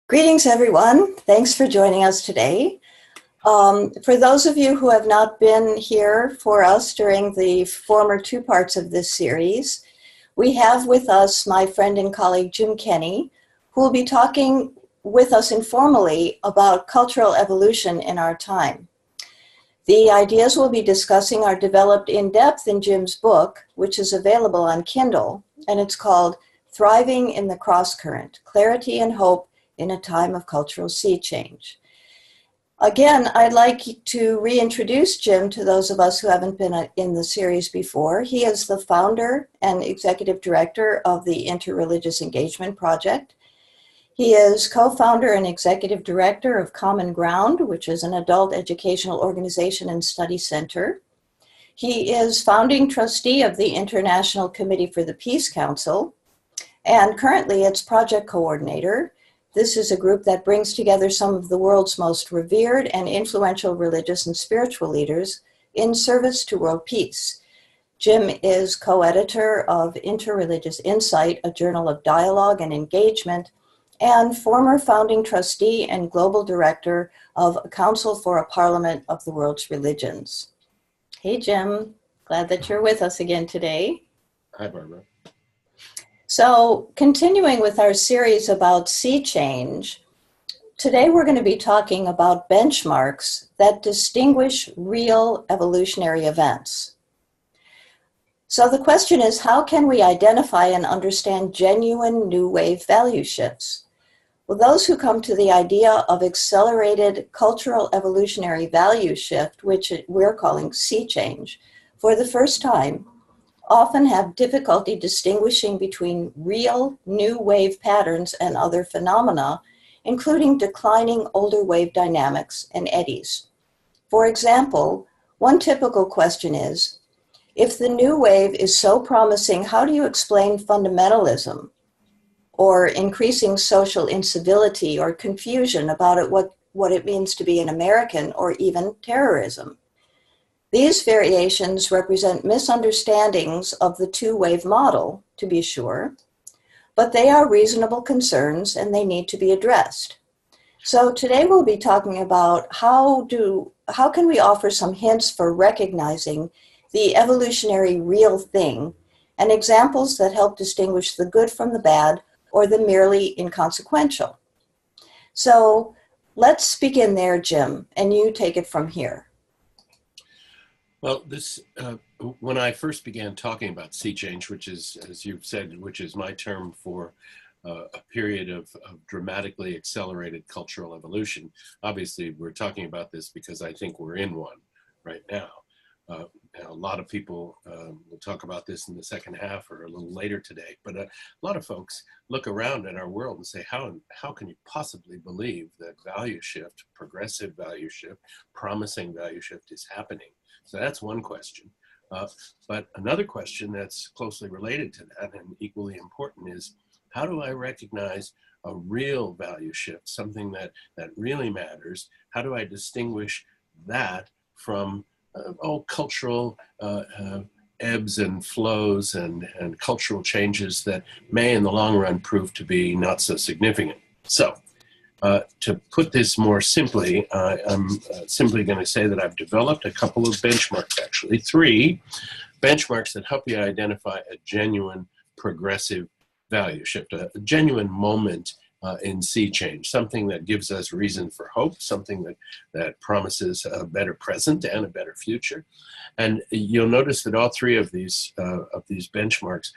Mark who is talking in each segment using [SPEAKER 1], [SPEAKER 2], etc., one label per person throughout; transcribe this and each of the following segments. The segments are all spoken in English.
[SPEAKER 1] Greetings, everyone. Thanks for joining us today. For those of you who have not been here for us during the former two parts of this series, we have with us my friend and colleague Jim Kenny, who will be talking with us informally about cultural evolution in our time. The ideas we'll be discussing are developed in depth in Jim's book, which is available on Kindle, and it's called Thriving in the Crosscurrent: Clarity and Hope in a Time of Cultural Sea Change. Again, I'd like to reintroduce Jim to those of us who haven't been in the series before. He is the founder and executive director of the Interreligious Engagement Project. He is co-founder and executive director of Common Ground, which is an adult educational organization and study center. He is founding trustee of the International Committee for the Peace Council, and currently its project coordinator. This is a group that brings together some of the world's most revered and influential religious and spiritual leaders in service to world peace. Jim is co-editor of Interreligious Insight, a journal of dialogue and engagement, and former founding trustee and global director of a Council for a Parliament of the World's Religions. Hey, Jim. Glad that you're with us again today.
[SPEAKER 2] Hi, Barbara.
[SPEAKER 1] So, continuing with our series about sea change, today we're going to be talking about benchmarks that distinguish real evolutionary events. So the question is, how can we identify and understand genuine new wave value shifts? Well, those who come to the idea of accelerated cultural evolutionary value shift, which we're calling sea change, for the first time, often have difficulty distinguishing between real new wave patterns and other phenomena, including declining older wave dynamics and eddies. For example, one typical question is, if the new wave is so promising, how do you explain fundamentalism or increasing social incivility or confusion about what it means to be an American, or even terrorism? These variations represent misunderstandings of the two-wave model, to be sure, but they are reasonable concerns and they need to be addressed. So today we'll be talking about how can we offer some hints for recognizing the evolutionary real thing and examples that help distinguish the good from the bad or the merely inconsequential. So let's begin there, Jim, and you take it from here.
[SPEAKER 2] Well, when I first began talking about sea change, which is, as you've said, which is my term for a period of dramatically accelerated cultural evolution, obviously we're talking about this because I think we're in one right now. A lot of people will talk about this in the second half or a little later today, but a lot of folks look around at our world and say, how can you possibly believe that value shift, progressive value shift, promising value shift is happening? So that's one question. But another question that's closely related to that and equally important is, how do I recognize a real value shift, something that really matters? How do I distinguish that from cultural ebbs and flows and cultural changes that may in the long run prove to be not so significant? So to put this more simply, I'm simply going to say that I've developed a couple of benchmarks, actually, 3 benchmarks that help you identify a genuine progressive value shift, a genuine moment in sea change, something that gives us reason for hope, something that promises a better present and a better future. And you'll notice that all 3 of these benchmarks,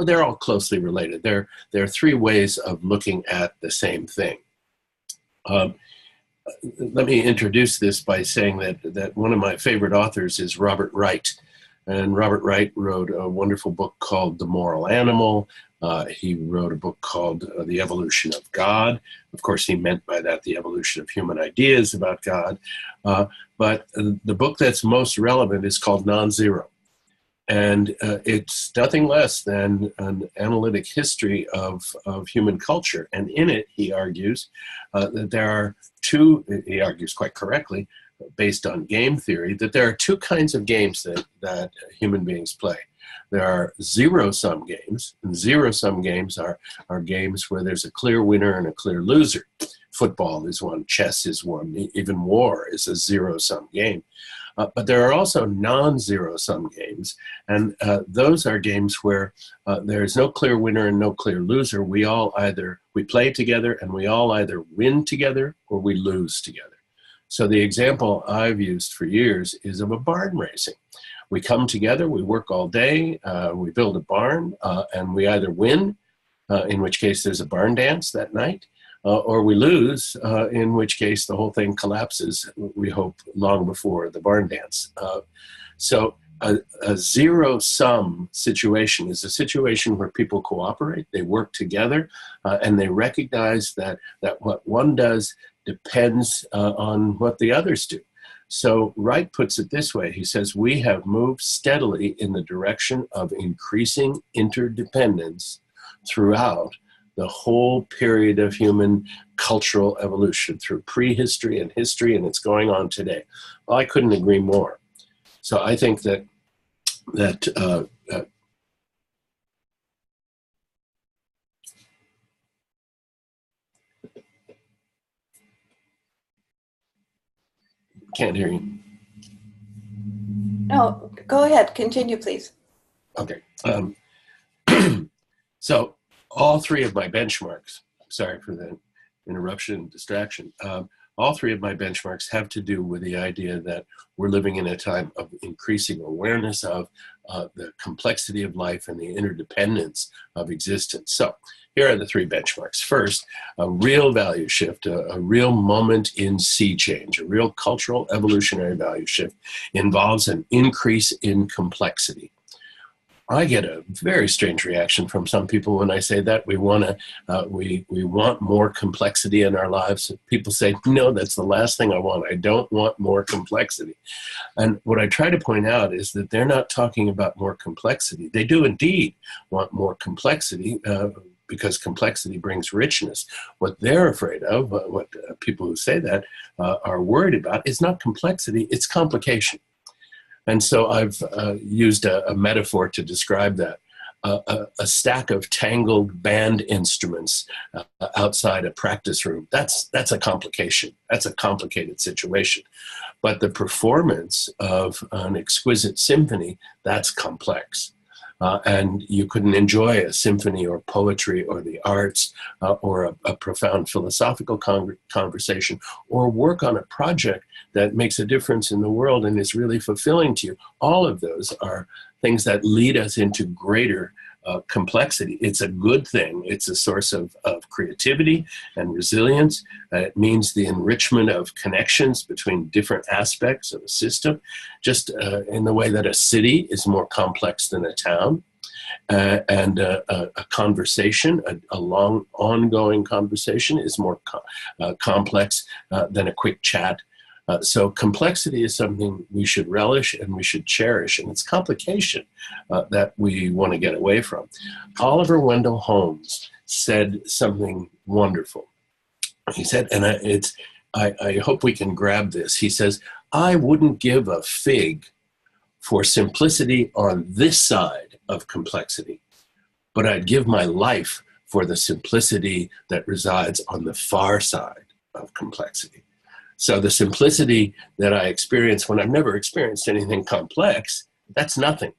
[SPEAKER 2] they're all closely related. There are 3 ways of looking at the same thing. Let me introduce this by saying that one of my favorite authors is Robert Wright. And Robert Wright wrote a wonderful book called The Moral Animal. He wrote a book called The Evolution of God. Of course, he meant by that the evolution of human ideas about God. But the book that's most relevant is called Nonzero. And it's nothing less than an analytic history of human culture. And in it, he argues that there are 2, he argues quite correctly, based on game theory, that there are 2 kinds of games that human beings play. There are zero-sum games, and zero-sum games are games where there's a clear winner and a clear loser. Football is one, chess is one, even war is a zero-sum game. But there are also non-zero-sum games, and those are games where there's no clear winner and no clear loser. We play together, and we all either win together or we lose together. So the example I've used for years is of a barn racing. We come together, we work all day, we build a barn, and we either win, in which case there's a barn dance that night, or we lose, in which case the whole thing collapses, we hope, long before the barn dance. So a zero-sum situation is a situation where people cooperate, they work together, and they recognize that what one does depends on what the others do. So Wright puts it this way. He says, we have moved steadily in the direction of increasing interdependence throughout the whole period of human cultural evolution, through prehistory and history, and it's going on today. Well, I couldn't agree more. So I think that can't hear you.
[SPEAKER 1] No, go ahead. Continue, please.
[SPEAKER 2] Okay. So all three of my benchmarks, sorry for the interruption and distraction, all three of my benchmarks have to do with the idea that we're living in a time of increasing awareness of the complexity of life and the interdependence of existence. So here are the three benchmarks. First, a real value shift, a real moment in sea change, a real cultural evolutionary value shift involves an increase in complexity. I get a very strange reaction from some people when I say that. We want more complexity in our lives. People say, no, that's the last thing I want. I don't want more complexity. And what I try to point out is that they're not talking about more complexity. They do indeed want more complexity, because complexity brings richness. What they're afraid of, what people who say that are worried about, is not complexity, it's complication. And so I've used a metaphor to describe that. A stack of tangled band instruments outside a practice room, that's a complication. That's a complicated situation. But the performance of an exquisite symphony, that's complex. And you couldn't enjoy a symphony or poetry or the arts or a profound philosophical conversation or work on a project that makes a difference in the world and is really fulfilling to you. All of those are things that lead us into greater complexity. It's a good thing. It's a source of creativity and resilience. It means the enrichment of connections between different aspects of a system, just in the way that a city is more complex than a town. And a conversation, a long ongoing conversation, is more complex than a quick chat. So complexity is something we should relish and we should cherish, and it's complication that we want to get away from. Oliver Wendell Holmes said something wonderful. He said, and I hope we can grab this. He says, I wouldn't give a fig for simplicity on this side of complexity, but I'd give my life for the simplicity that resides on the far side of complexity. So the simplicity that I experience when I've never experienced anything complex, that's nothing.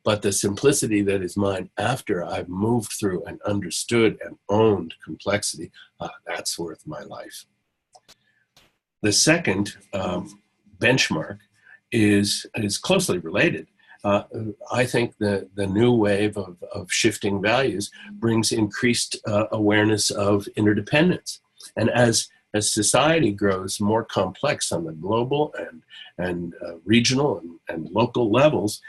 [SPEAKER 2] But the simplicity that is mine after I've moved through and understood and owned complexity, that's worth my life. The second benchmark is closely related. I think the new wave of shifting values brings increased awareness of interdependence. And as society grows more complex on the global and regional and local levels,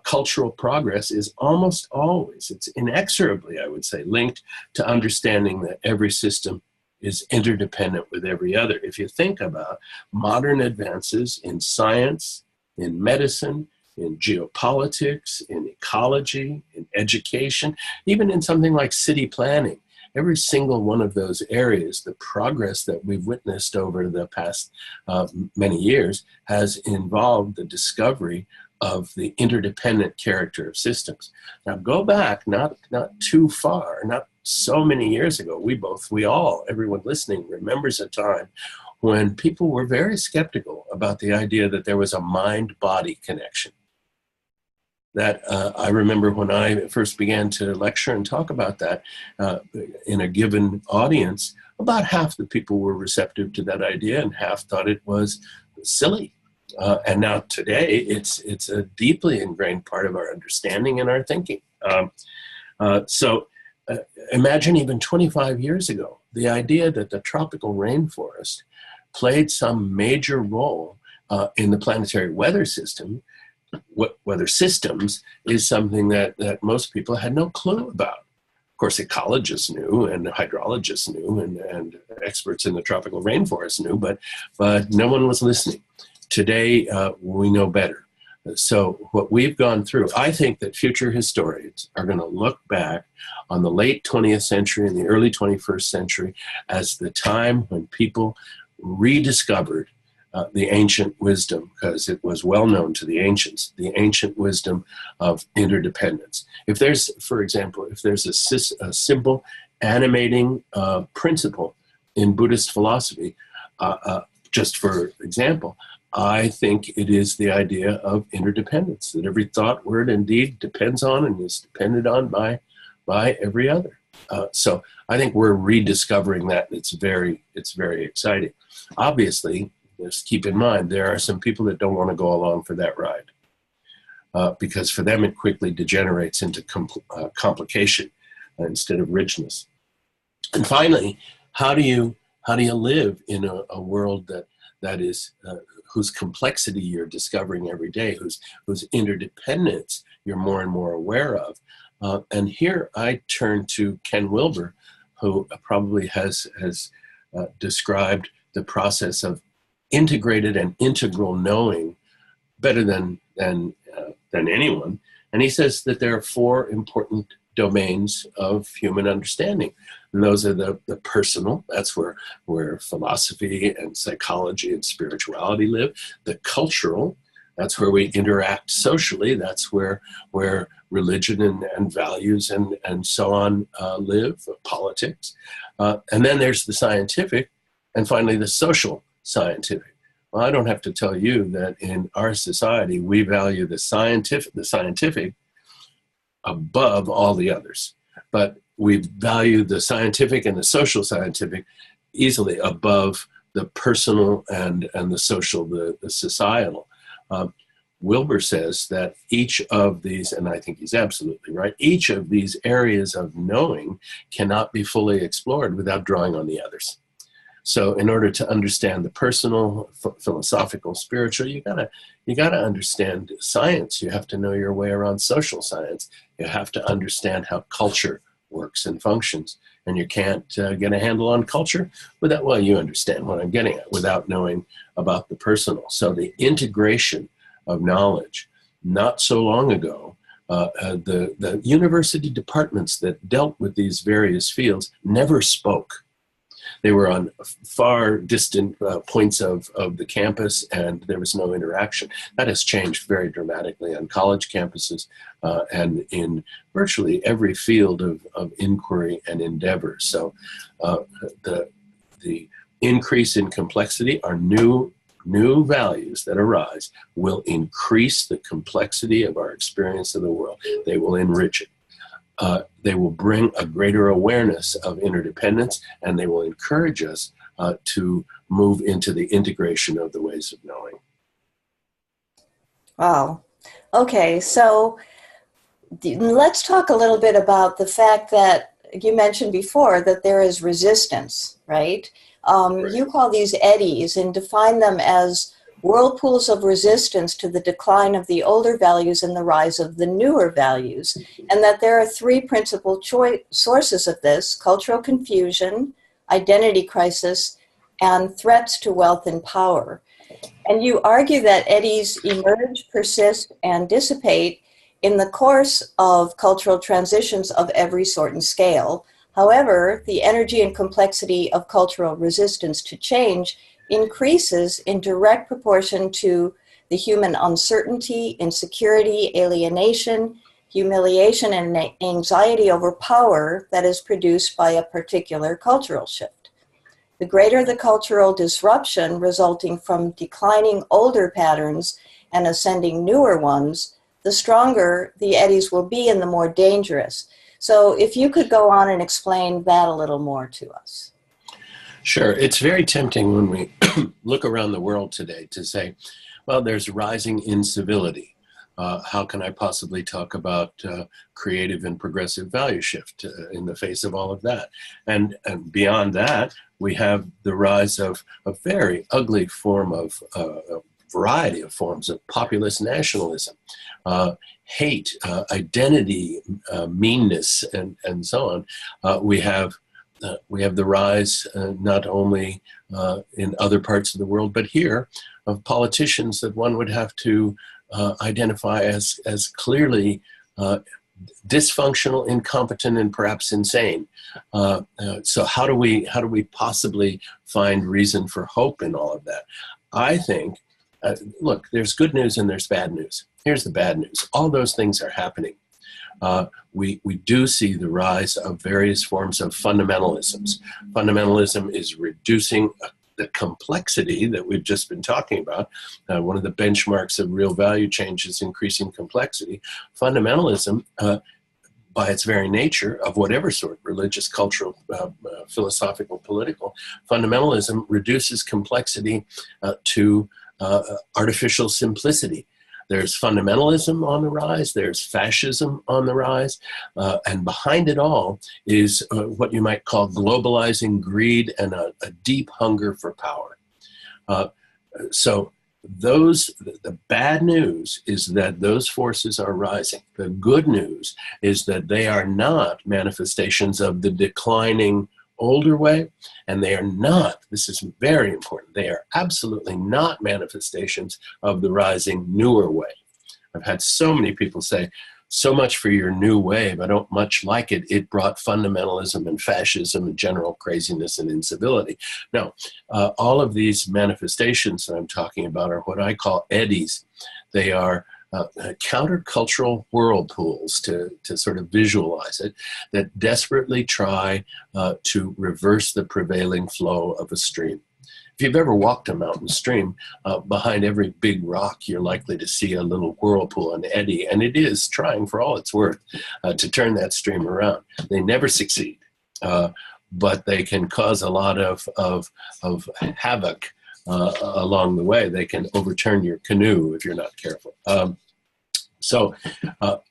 [SPEAKER 2] cultural progress is almost always, it's inexorably, I would say, linked to understanding that every system is interdependent with every other. If you think about modern advances in science, in medicine, in geopolitics, in ecology, in education, even in something like city planning, every single one of those areas, the progress that we've witnessed over the past many years has involved the discovery of the interdependent character of systems. Now go back not too far, not so many years ago. Everyone listening remembers a time when people were very skeptical about the idea that there was a mind-body connection. That I remember when I first began to lecture and talk about that in a given audience, about half the people were receptive to that idea and half thought it was silly. And now today, it's a deeply ingrained part of our understanding and our thinking. So imagine even 25 years ago, the idea that the tropical rainforest played some major role in the planetary weather system. Weather systems is something that most people had no clue about. Of course, ecologists knew, and hydrologists knew, and experts in the tropical rainforest knew, but no one was listening. Today, we know better. So what we've gone through, I think that future historians are going to look back on the late 20th century and the early 21st century as the time when people rediscovered the ancient wisdom, because it was well known to the ancients, the ancient wisdom of interdependence. If there's, for example, a simple animating principle in Buddhist philosophy, just for example, I think it is the idea of interdependence, that every thought, word, and deed depends on and is depended on by every other. So I think we're rediscovering that. It's very exciting. Obviously, just keep in mind, there are some people that don't want to go along for that ride because for them it quickly degenerates into complication instead of richness. And finally, how do you live in a world that is whose complexity you're discovering every day, whose interdependence you're more and more aware of? And here I turn to Ken Wilber, who probably has described the process of integrated and integral knowing better than anyone. And he says that there are 4 important domains of human understanding. And those are the personal, that's where philosophy and psychology and spirituality live. The cultural, that's where we interact socially. That's where religion and values and so on live, politics. And then there's the scientific, and finally the social scientific. Well, I don't have to tell you that in our society, we value the scientific above all the others. But we value the scientific and the social scientific easily above the personal and the social, the societal. Wilber says that each of these, and I think he's absolutely right, each of these areas of knowing cannot be fully explored without drawing on the others. So in order to understand the personal, philosophical, spiritual, you gotta understand science. You have to know your way around social science. You have to understand how culture works and functions. And you can't get a handle on culture without, well, you understand what I'm getting at, without knowing about the personal. So the integration of knowledge. Not so long ago, the university departments that dealt with these various fields never spoke. They were on far distant points of the campus, and there was no interaction. That has changed very dramatically on college campuses and in virtually every field of inquiry and endeavor. So the increase in complexity are new values that arise will increase the complexity of our experience of the world. They will enrich it. They will bring a greater awareness of interdependence, and they will encourage us to move into the integration of the ways of knowing.
[SPEAKER 1] Wow. Okay, so let's talk a little bit about the fact that you mentioned before that there is resistance, right?
[SPEAKER 2] Right.
[SPEAKER 1] You call these eddies and define them as whirlpools of resistance to the decline of the older values and the rise of the newer values, and that there are 3 principal sources of this: cultural confusion, identity crisis, and threats to wealth and power. And you argue that eddies emerge, persist, and dissipate in the course of cultural transitions of every sort and scale. However, the energy and complexity of cultural resistance to change increases in direct proportion to the human uncertainty, insecurity, alienation, humiliation, and anxiety over power that is produced by a particular cultural shift. The greater the cultural disruption resulting from declining older patterns and ascending newer ones, the stronger the eddies will be and the more dangerous. So if you could go on and explain that a little more to us.
[SPEAKER 2] Sure. It's very tempting when we look around the world today to say, well, there's rising incivility. How can I possibly talk about creative and progressive value shift in the face of all of that? And beyond that, we have the rise of a very ugly form of a variety of forms of populist nationalism, hate, identity, meanness, and so on. We have the rise not only in other parts of the world, but here, of politicians that one would have to identify as clearly dysfunctional, incompetent, and perhaps insane. So how do we possibly find reason for hope in all of that? I think, look, there's good news and there's bad news. Here's the bad news. All those things are happening. We do see the rise of various forms of fundamentalisms. Fundamentalism is reducing the complexity that we've just been talking about. One of the benchmarks of real value change is increasing complexity. Fundamentalism, by its very nature, of whatever sort, religious, cultural, philosophical, political, fundamentalism reduces complexity to artificial simplicity. There's fundamentalism on the rise, there's fascism on the rise, and behind it all is what you might call globalizing greed and a deep hunger for power. So the bad news is that those forces are rising. The good news is that they are not manifestations of the declining older way, and they are not, this is very important, they are absolutely not manifestations of the rising newer way. I've had so many people say, so much for your new wave, I don't much like it. It brought fundamentalism and fascism and general craziness and incivility. No, all of these manifestations that I'm talking about are what I call eddies. They are countercultural whirlpools, to sort of visualize it, that desperately try to reverse the prevailing flow of a stream. If you've ever walked a mountain stream, behind every big rock, you're likely to see a little whirlpool, an eddy, and it is trying for all it's worth to turn that stream around. They never succeed, but they can cause a lot of havoc along the way. They can overturn your canoe if you're not careful. So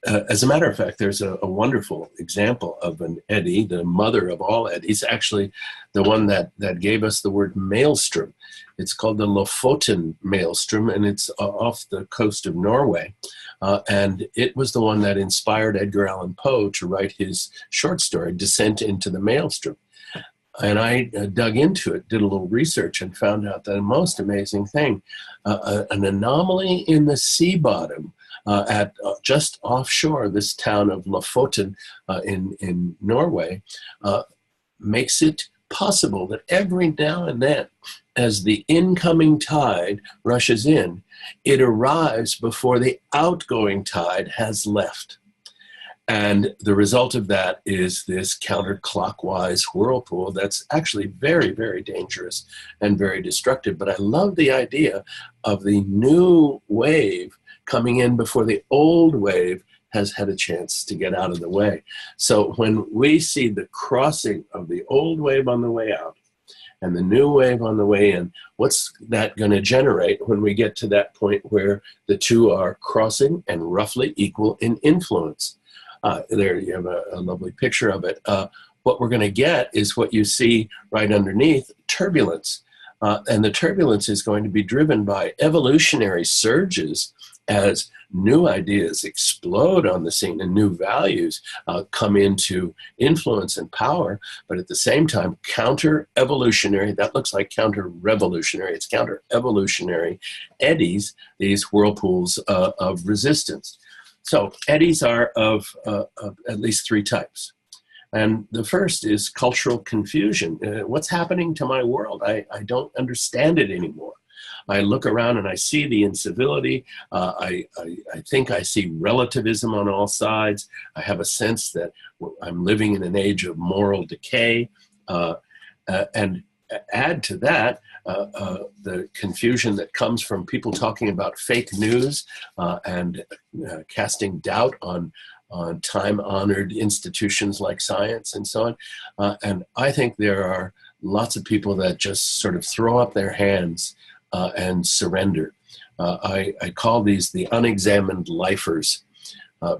[SPEAKER 2] as a matter of fact, there's a wonderful example of an eddy, the mother of all eddies, actually the one that gave us the word Maelstrom. It's called the Lofoten Maelstrom, and it's off the coast of Norway. And it was the one that inspired Edgar Allan Poe to write his short story, Descent into the Maelstrom. And I dug into it, did a little research, and found out that the most amazing thing, an anomaly in the sea bottom at just offshore this town of Lofoten in Norway makes it possible that every now and then, as the incoming tide rushes in, it arrives before the outgoing tide has left. And the result of that is this counterclockwise whirlpool that's actually very, very dangerous and very destructive. But I love the idea of the new wave coming in before the old wave has had a chance to get out of the way. So when we see the crossing of the old wave on the way out and the new wave on the way in, what's that going to generate when we get to that point where the two are crossing and roughly equal in influence? There you have a lovely picture of it. What we're going to get is what you see right underneath, turbulence. And the turbulence is going to be driven by evolutionary surges as new ideas explode on the scene and new values come into influence and power, but at the same time, counter-evolutionary, that looks like counter-revolutionary, it's counter-evolutionary eddies, these whirlpools of resistance. So eddies are of at least three types. And the first is cultural confusion. What's happening to my world? I don't understand it anymore. I look around and I see the incivility. I think I see relativism on all sides. I have a sense that I'm living in an age of moral decay. And add to that the confusion that comes from people talking about fake news and casting doubt on time-honored institutions like science and so on. And I think there are lots of people that just sort of throw up their hands and surrender. I call these the unexamined lifers.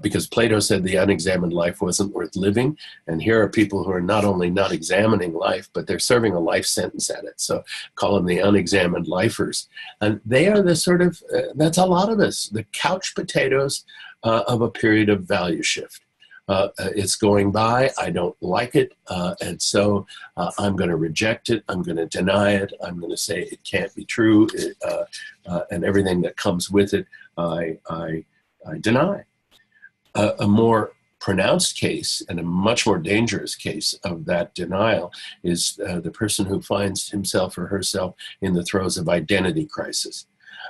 [SPEAKER 2] Because Plato said the unexamined life wasn't worth living. And here are people who are not only not examining life, but they're serving a life sentence at it. So call them the unexamined lifers. And they are the sort of, that's a lot of us, the couch potatoes of a period of value shift. It's going by, I don't like it, and so I'm going to reject it, I'm going to deny it, I'm going to say it can't be true, and everything that comes with it, I deny. A more pronounced case and a much more dangerous case of that denial is the person who finds himself or herself in the throes of identity crisis.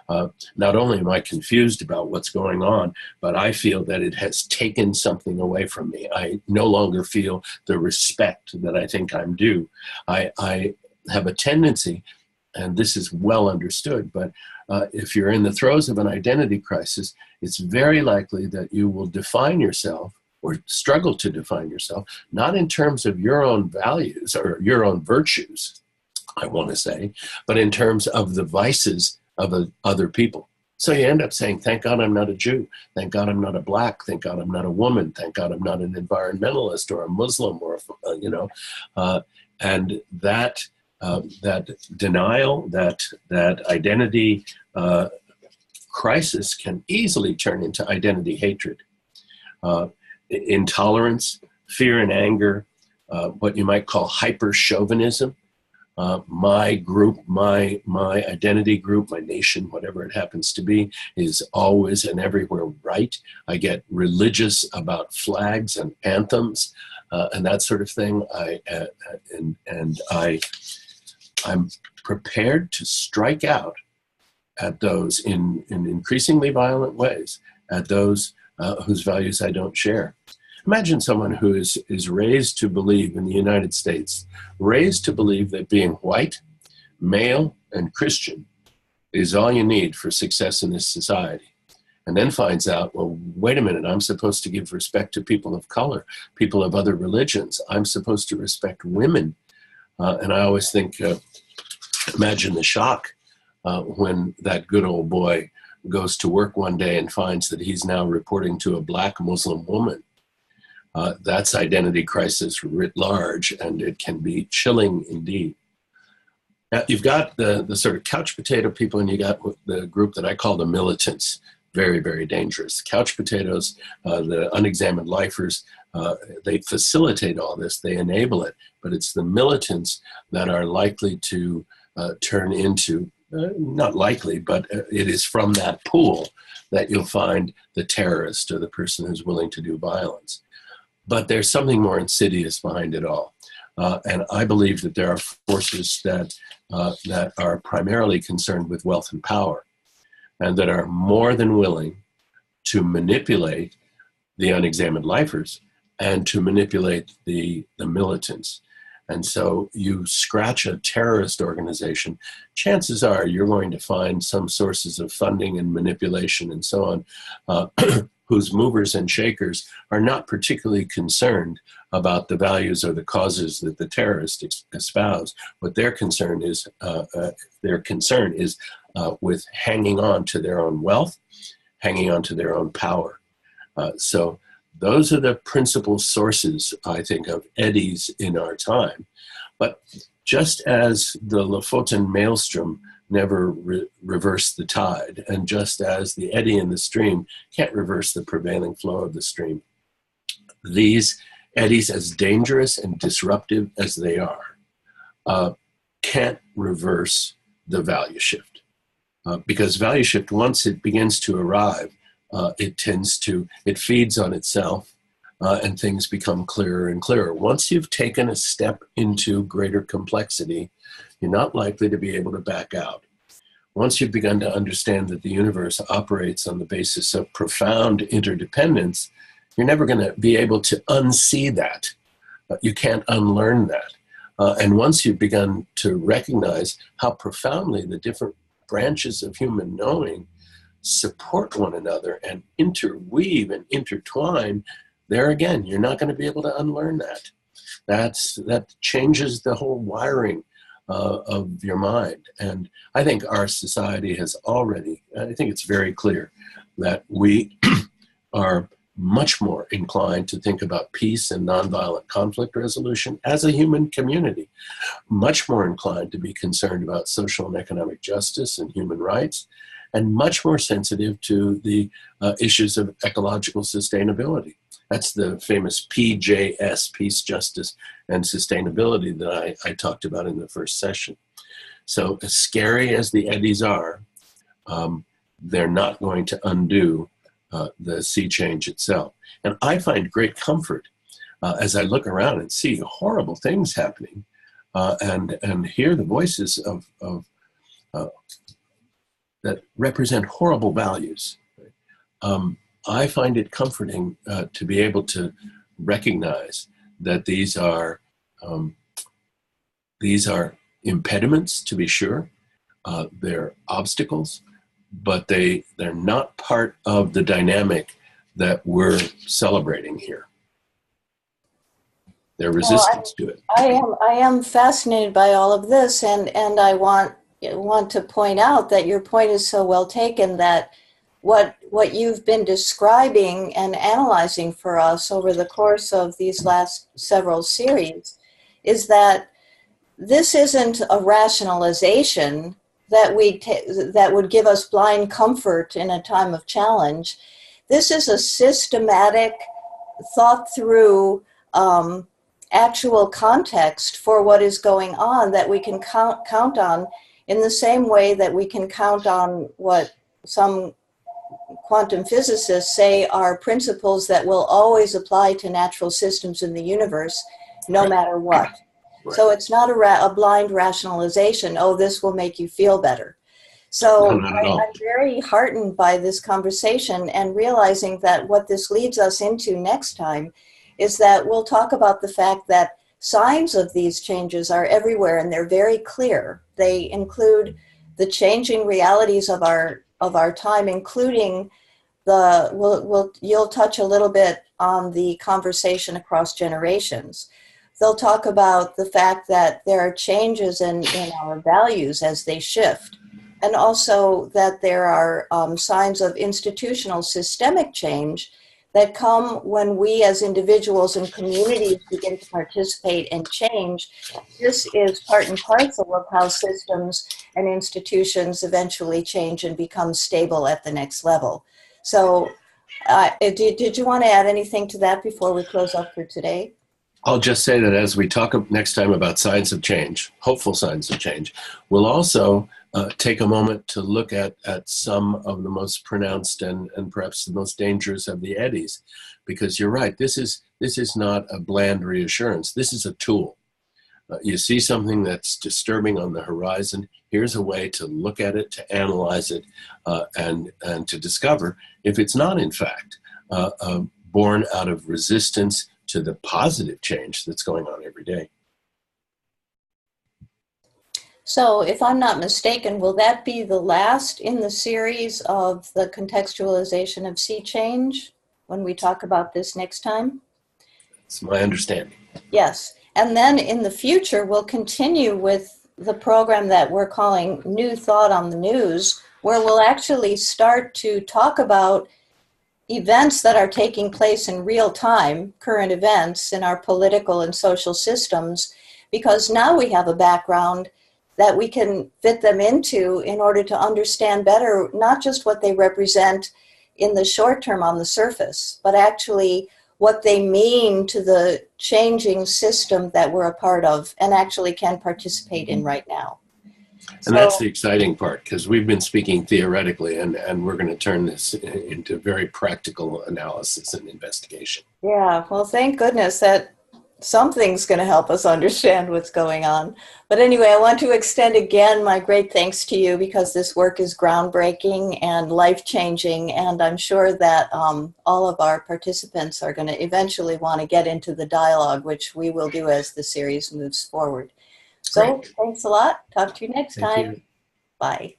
[SPEAKER 2] Not only am I confused about what's going on, but I feel that it has taken something away from me. I no longer feel the respect that I think I'm due. I have a tendency, and this is well understood, but if you're in the throes of an identity crisis, it's very likely that you will define yourself or struggle to define yourself, not in terms of your own values or your own virtues, I want to say, but in terms of the vices of other people. So you end up saying, thank God I'm not a Jew. Thank God I'm not a black. Thank God I'm not a woman. Thank God I'm not an environmentalist or a Muslim or, and that denial, that identity crisis can easily turn into identity hatred, intolerance, fear and anger, what you might call hyper-chauvinism. My group, my identity group, my nation, whatever it happens to be, is always and everywhere right. I get religious about flags and anthems and that sort of thing. I'm prepared to strike out at those in increasingly violent ways, at those whose values I don't share. Imagine someone who is raised to believe in the United States, raised to believe that being white, male, and Christian is all you need for success in this society. And then finds out, well, wait a minute, I'm supposed to give respect to people of color, people of other religions. I'm supposed to respect women. And I always think, imagine the shock when that good old boy goes to work one day and finds that he's now reporting to a black Muslim woman. That's identity crisis writ large, and it can be chilling indeed. Now, you've got the sort of couch potato people, and you got the group that I call the militants. Very, very dangerous. Couch potatoes, the unexamined lifers, they facilitate all this, they enable it, but it's the militants that are likely to turn into, not likely, but it is from that pool that you'll find the terrorist or the person who's willing to do violence. But there's something more insidious behind it all. And I believe that there are forces that are primarily concerned with wealth and power, and that are more than willing to manipulate the unexamined lifers and to manipulate the militants. And so you scratch a terrorist organization, chances are you're going to find some sources of funding and manipulation and so on, whose movers and shakers are not particularly concerned about the values or the causes that the terrorists espouse. What their concern is with hanging on to their own wealth, hanging on to their own power. So those are the principal sources, I think, of eddies in our time. But just as the Lofoten Maelstrom never reversed the tide, and just as the eddy in the stream can't reverse the prevailing flow of the stream, these eddies, as dangerous and disruptive as they are, can't reverse the value shift. Because value shift, once it begins to arrive, it feeds on itself, and things become clearer and clearer. Once you've taken a step into greater complexity, you're not likely to be able to back out. once you've begun to understand that the universe operates on the basis of profound interdependence, you're never going to be able to unsee that. You can't unlearn that. And once you've begun to recognize how profoundly the different branches of human knowing support one another and interweave and intertwine, there again, you're not going to be able to unlearn that. That changes the whole wiring of your mind. And I think our society has already, I think it's very clear that we are much more inclined to think about peace and nonviolent conflict resolution as a human community, much more inclined to be concerned about social and economic justice and human rights, and much more sensitive to the issues of ecological sustainability. That's the famous PJS, peace, justice, and sustainability that I talked about in the first session. So as scary as the eddies are, they're not going to undo the sea change itself. And I find great comfort as I look around and see horrible things happening and hear the voices of that represent horrible values. I find it comforting to be able to recognize that these are impediments, to be sure. They're obstacles, but they're not part of the dynamic that we're celebrating here. They're resistance to it.
[SPEAKER 1] I am fascinated by all of this, and I want to point out that your point is so well taken, that what you've been describing and analyzing for us over the course of these last several series is that this isn't a rationalization that would give us blind comfort in a time of challenge. This is a systematic, thought through, actual context for what is going on that we can count on, in the same way that we can count on what some quantum physicists say are principles that will always apply to natural systems in the universe, no matter what. Right. So it's not a blind rationalization, oh, this will make you feel better. So I'm very heartened by this conversation and realizing that what this leads us into next time is that we'll talk about the fact that signs of these changes are everywhere and they're very clear. They include the changing realities of our time, including you'll touch a little bit on the conversation across generations. They'll talk about the fact that there are changes in our values as they shift, and also that there are signs of institutional systemic change that come when we as individuals and communities begin to participate and change. This is part and parcel of how systems and institutions eventually change and become stable at the next level. So did you want to add anything to that before we close up for today?
[SPEAKER 2] I'll just say that as we talk next time about signs of change, hopeful signs of change, we'll also take a moment to look at some of the most pronounced and perhaps the most dangerous of the eddies. Because you're right, this is not a bland reassurance. This is a tool. You see something that's disturbing on the horizon, here's a way to look at it, to analyze it, and to discover if it's not, in fact, born out of resistance to the positive change that's going on every day.
[SPEAKER 1] So if I'm not mistaken, will that be the last in the series of the contextualization of sea change when we talk about this next time?
[SPEAKER 2] That's my understanding.
[SPEAKER 1] Yes. And then in the future, we'll continue with the program that we're calling New Thought on the News, where we'll actually start to talk about events that are taking place in real time, current events in our political and social systems, because now we have a background that we can fit them into in order to understand better, not just what they represent in the short term on the surface, but actually what they mean to the changing system that we're a part of and actually can participate in right now.
[SPEAKER 2] And that's the exciting part, because we've been speaking theoretically, and we're going to turn this into very practical analysis and investigation.
[SPEAKER 1] Yeah, well, thank goodness that something's going to help us understand what's going on. But anyway, I want to extend again my great thanks to you, because this work is groundbreaking and life-changing, and I'm sure that all of our participants are going to eventually want to get into the dialogue, which we will do as the series moves forward. So
[SPEAKER 2] Great.
[SPEAKER 1] thanks a lot. Talk to you next
[SPEAKER 2] Thank
[SPEAKER 1] time.
[SPEAKER 2] you.
[SPEAKER 1] Bye.